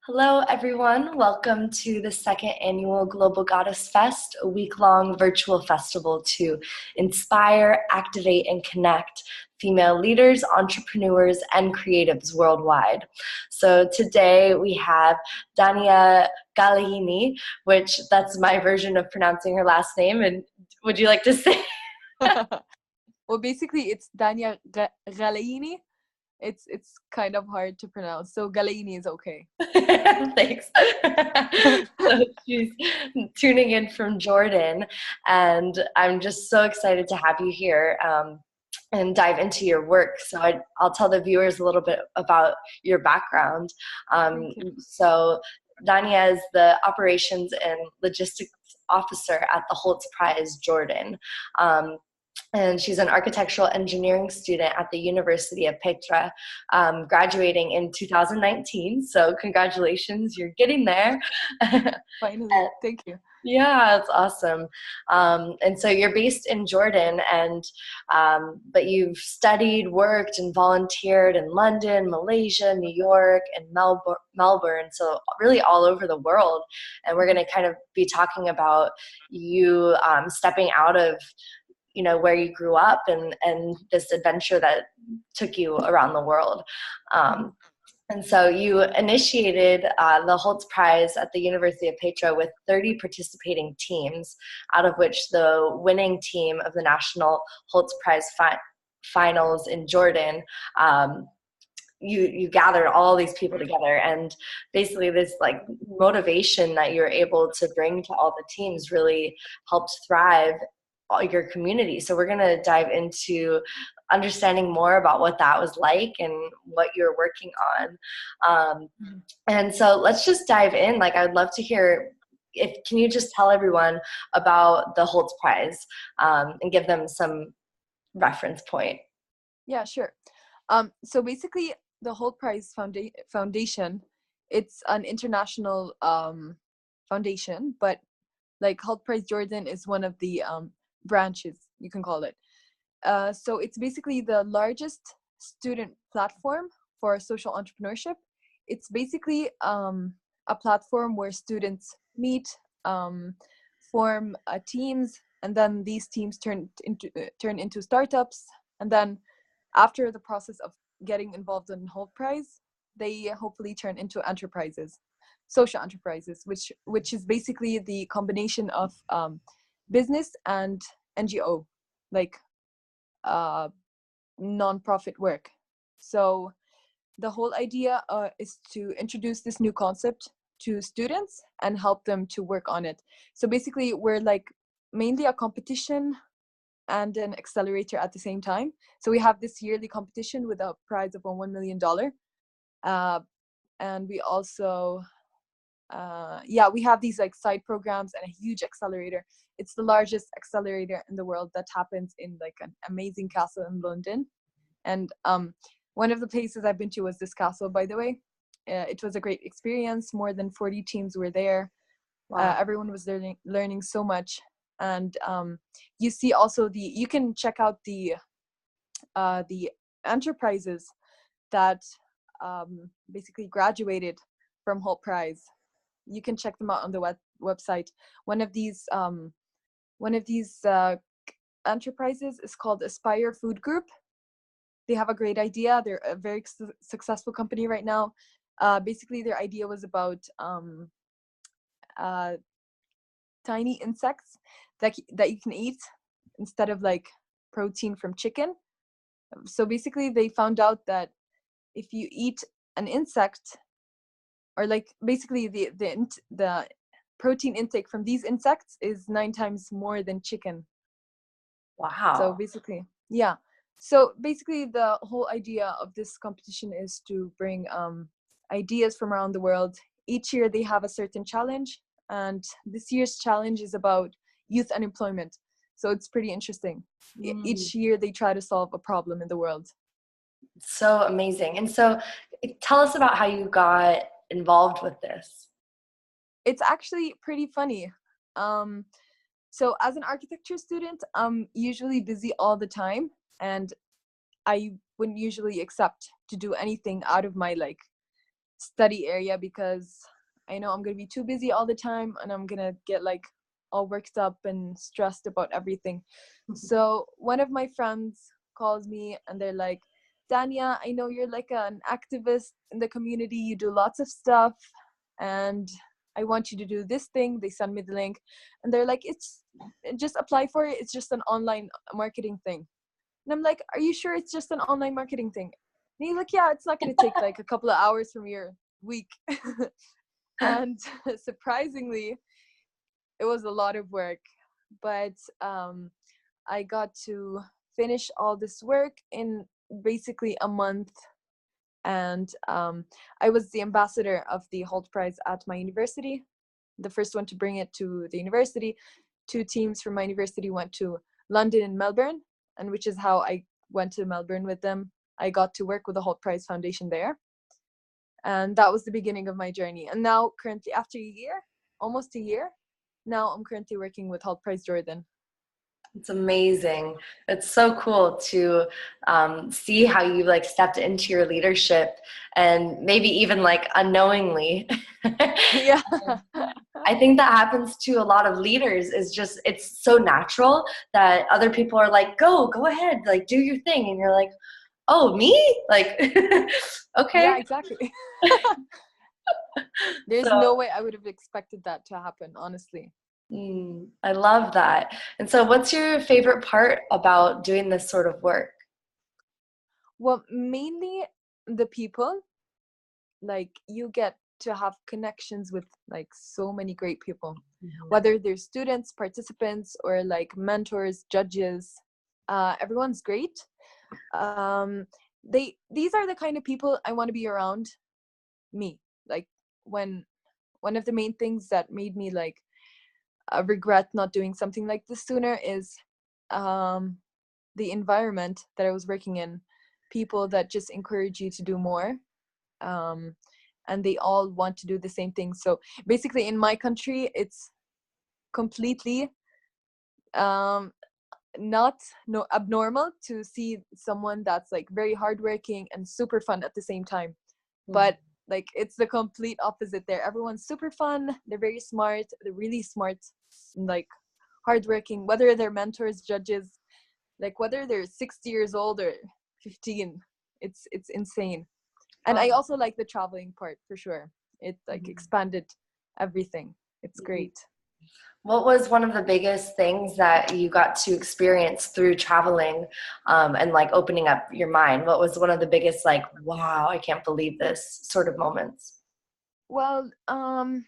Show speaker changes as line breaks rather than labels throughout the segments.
Hello, everyone. Welcome to the second annual Global Goddess Fest, a week-long virtual festival to inspire, activate, and connect female leaders, entrepreneurs, and creatives worldwide. So today we have Dania Ghalayini, which that's my version of pronouncing her last name. And would you like to say?
Well, basically, it's Dania Ghalayini. It's kind of hard to pronounce, so Ghalayini is okay.
Thanks. So she's tuning in from Jordan, and I'm just so excited to have you here and dive into your work. So I'll tell the viewers a little bit about your background.
Thank you.
So Dania is the operations and logistics officer at the Holtz Prize Jordan. And she's an architectural engineering student at the University of Petra, graduating in 2019. So congratulations, you're getting there.
Finally, thank you.
Yeah, it's awesome. And so you're based in Jordan, and but you've studied, worked, and volunteered in London, Malaysia, New York, and Melbourne. So really all over the world. And we're going to kind of be talking about you stepping out of where you grew up and this adventure that took you around the world. And so you initiated the Holtz Prize at the University of Petra with 30 participating teams, out of which the winning team of the National Holtz Prize finals in Jordan, you gathered all these people together, and basically this like motivation that you're able to bring to all the teams really helped thrive your community. So we're going to dive into understanding more about what that was like and what you're working on. And so let's just dive in. Like, I'd love to hear can you just tell everyone about the Holtz Prize and give them some reference point?
Yeah, sure. So basically, the Holtz Prize Foundation, it's an international foundation, but like Holtz Prize Jordan is one of the branches, you can call it. So it's basically the largest student platform for social entrepreneurship. It's basically a platform where students meet, form teams, and then these teams turn into startups. And then after the process of getting involved in Holtz Prize, they hopefully turn into enterprises, social enterprises, which is basically the combination of business and NGO, like non-profit work. So the whole idea is to introduce this new concept to students and help them to work on it. So basically, we're like mainly a competition and an accelerator at the same time. So we have this yearly competition with a prize of $1 million. And we also we have these like side programs and a huge accelerator. It's the largest accelerator in the world that happens in like an amazing castle in London. And one of the places I've been to was this castle, by the way. It was a great experience. More than 40 teams were there.
Wow.
Everyone was learning so much. And you see also you can check out the enterprises that basically graduated from Holtz Prize. You can check them out on the website. One of these enterprises is called Aspire Food Group. They have a great idea. They're a very successful company right now. Basically, their idea was about tiny insects that you can eat instead of like protein from chicken. So basically, they found out that if you eat an insect, or like basically the protein intake from these insects is 9 times more than chicken.
Wow.
So basically, yeah. So basically, the whole idea of this competition is to bring ideas from around the world. Each year they have a certain challenge, and this year's challenge is about youth unemployment. So it's pretty interesting. Each year they try to solve a problem in the world.
So amazing. And so tell us about how you got involved with this.
It's actually pretty funny. So as an architecture student, I'm usually busy all the time, and I wouldn't usually accept to do anything out of my like study area because I know I'm gonna be too busy all the time and I'm gonna get like all worked up and stressed about everything. So one of my friends calls me and they're like, Dania, I know you're like an activist in the community, you do lots of stuff, and I want you to do this thing. They send me the link and they're like, it's just apply for it. It's just an online marketing thing. And I'm like, are you sure it's just an online marketing thing? And he's like, yeah, it's not going to take like a couple of hours from your week. And surprisingly, it was a lot of work, but I got to finish all this work in basically a month. And I was the ambassador of the Holt Prize at my university, the first one to bring it to the university. 2 teams from my university went to London and Melbourne, and which is how I went to Melbourne with them. I got to work with the Holt Prize Foundation there. And that was the beginning of my journey. And now currently, after a year, almost a year, now I'm currently working with Holt Prize Jordan.
It's amazing. It's so cool to see how you like stepped into your leadership and maybe even like unknowingly.
Yeah.
I think that happens to a lot of leaders is just, it's so natural that other people are like, go ahead, like do your thing. And you're like, oh, me? Like, okay.
Yeah, exactly. There's
So,
no way I would have expected that to happen, honestly.
I love that. And so what's your favorite part about doing this sort of work?
Well, mainly the people. Like, you get to have connections with like so many great people, whether they're students, participants, or like mentors, judges. Everyone's great. These are the kind of people I want to be around me. Like, when one of the main things that made me like regret not doing something like this sooner is the environment that I was working in. People that just encourage you to do more, um, and they all want to do the same thing. So basically, in my country, it's completely um, not no abnormal to see someone that's like very hardworking and super fun at the same time. But like, it's the complete opposite there. Everyone's super fun, they're very smart, they're really smart, like hardworking, whether they're mentors, judges, like whether they're 60 years old or 15. It's insane. And I also like the traveling part for sure. It like expanded everything. It's great.
What was one of the biggest things that you got to experience through traveling and like opening up your mind? What was one of the biggest like, wow, I can't believe this sort of moments?
Well, I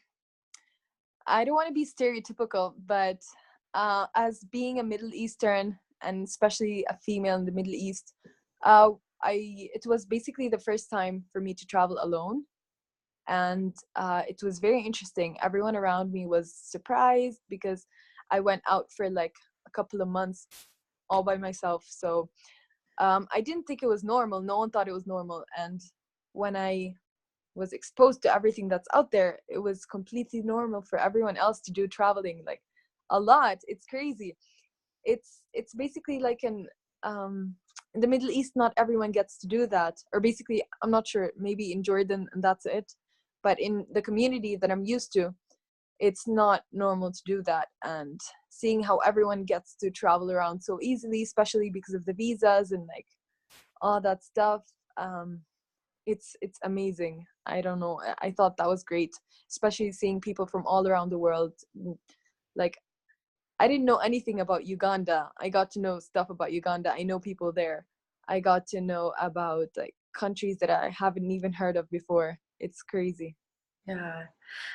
don't want to be stereotypical, but as being a Middle Eastern and especially a female in the Middle East, uh, it was basically the first time for me to travel alone, and it was very interesting. Everyone around me was surprised because I went out for like a couple of months all by myself. So I didn't think it was normal. No one thought it was normal, and when I was exposed to everything that's out there, it was completely normal for everyone else to do traveling like a lot. It's crazy. It's basically like an in the Middle East, not everyone gets to do that. Or basically, I'm not sure, maybe in Jordan and that's it. But in the community that I'm used to, it's not normal to do that. And seeing how everyone gets to travel around so easily, especially because of the visas and like all that stuff, it's amazing. I don't know, I thought that was great, especially seeing people from all around the world. Like, I didn't know anything about Uganda. I got to know stuff about Uganda. I know people there. I got to know about like countries that I haven't even heard of before. It's crazy.
Yeah.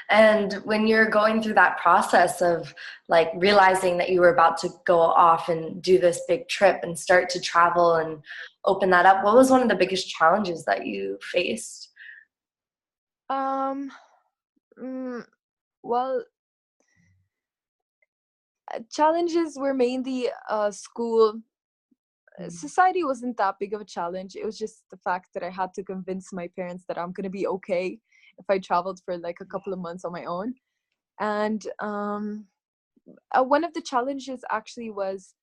And when you're going through that process of like realizing that you were about to go off and do this big trip and start to travel and open that up, what was one of the biggest challenges that you faced?
Um, mm, well, challenges were mainly school. Society wasn't that big of a challenge. It was just the fact that I had to convince my parents that I'm gonna be okay if I traveled for like a couple of months on my own. And one of the challenges actually was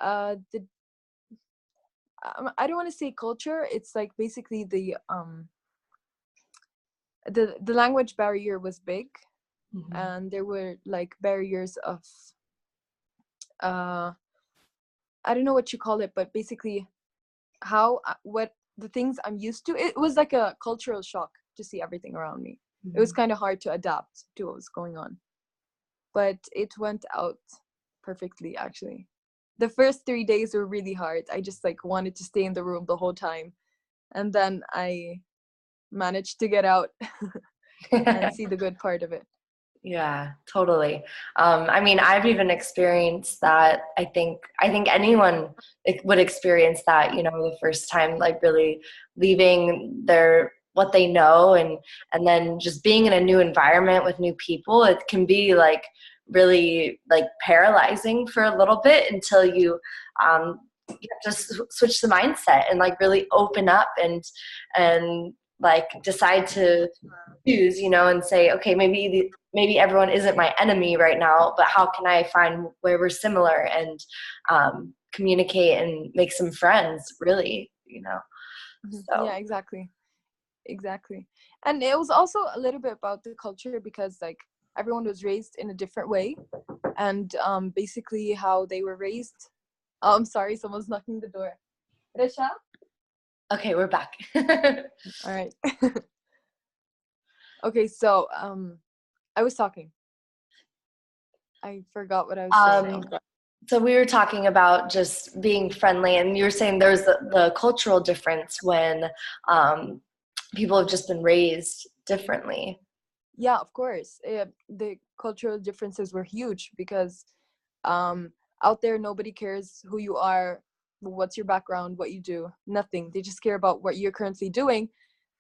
the I don't want to say culture. It's like basically the language barrier was big,
Mm-hmm.
and there were like barriers of uh I don't know what you call it, but basically how what the things I'm used to. It was like a cultural shock to see everything around me. It was kind of hard to adapt to what was going on, but it went out perfectly actually. The first 3 days were really hard. I just like wanted to stay in the room the whole time, and then I managed to get out and see the good part of it.
Yeah, totally. I mean, I've even experienced that. I think anyone would experience that, the first time, like really leaving their what they know, and then just being in a new environment with new people. It can be like really like paralyzing for a little bit until you have to switch the mindset and like really open up and like decide to choose, and say, okay, maybe everyone isn't my enemy right now, but how can I find where we're similar and communicate and make some friends, really. So,
Yeah, exactly. And it was also a little bit about the culture, because like everyone was raised in a different way, and basically how they were raised. Oh, I'm sorry, someone's knocking the door. Resha?
okay, we're back.
All right. Okay, so I was talking. I forgot what I was saying.
um, so we were talking about just being friendly, and you were saying there's the cultural difference when people have just been raised differently.
Yeah, of course. The cultural differences were huge because um, out there, nobody cares who you are, what's your background, what you do, nothing. They just care about what you're currently doing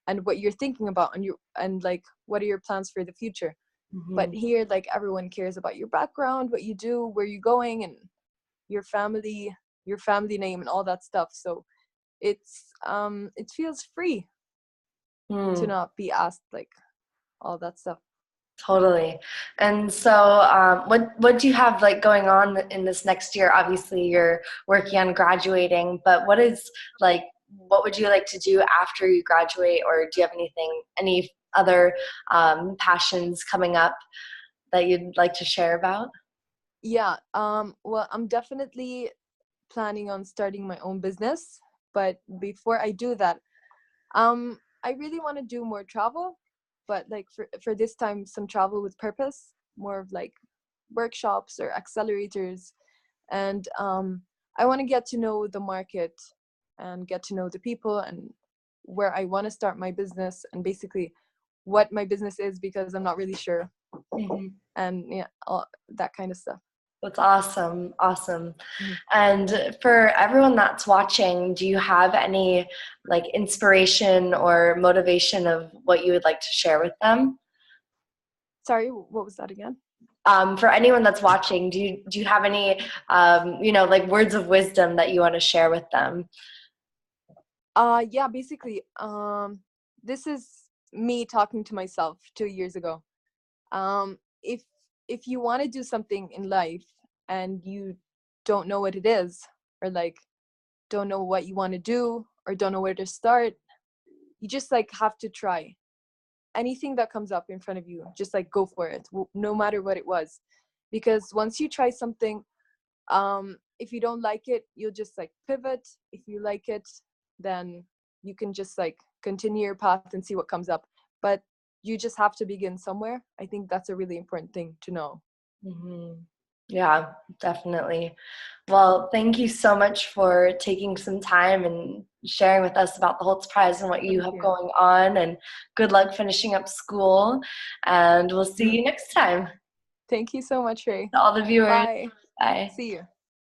and what you're thinking about, and like what are your plans for the future. But
Hmm.
here, like everyone cares about your background, what you do, where you're going, and your family name, and all that stuff. So it feels free to
Mm.
not be asked like all that stuff.
Totally. And so, what do you have like going on in this next year? Obviously, you're working on graduating, but what would you like to do after you graduate, or do you have any other passions coming up that you'd like to share about?
Yeah. Well, I'm definitely planning on starting my own business, but before I do that, I really want to do more travel, but like for this time, some travel with purpose, more of like workshops or accelerators, and I want to get to know the market and get to know the people and where I want to start my business, and basically what my business is, because I'm not really sure,
Hmm.
and yeah, all that kind of stuff.
That's awesome. Awesome.
Mhm.
And for everyone that's watching, do you have any like inspiration or motivation of what you would like to share with them?
Sorry, what was that again?
For anyone that's watching, do you have any like words of wisdom that you want to share with them?
Yeah, basically, this is me talking to myself 2 years ago. If you want to do something in life and you don't know what it is, or like don't know what you want to do, or don't know where to start, you just like have to try anything that comes up in front of you. Just like go for it, no matter what it was, because once you try something, if you don't like it, you'll just like pivot. If you like it, then you can just like continue your path and see what comes up. But you just have to begin somewhere. I think that's a really important thing to know.
Hmm. Yeah, definitely. Well, thank you so much for taking some time and sharing with us about the Holtz Prize and what you
Thank
have
you.
going on. And good luck finishing up school. And we'll see you next time.
Thank you so much, Rae.
To all the viewers,
Bye.
bye.
See you.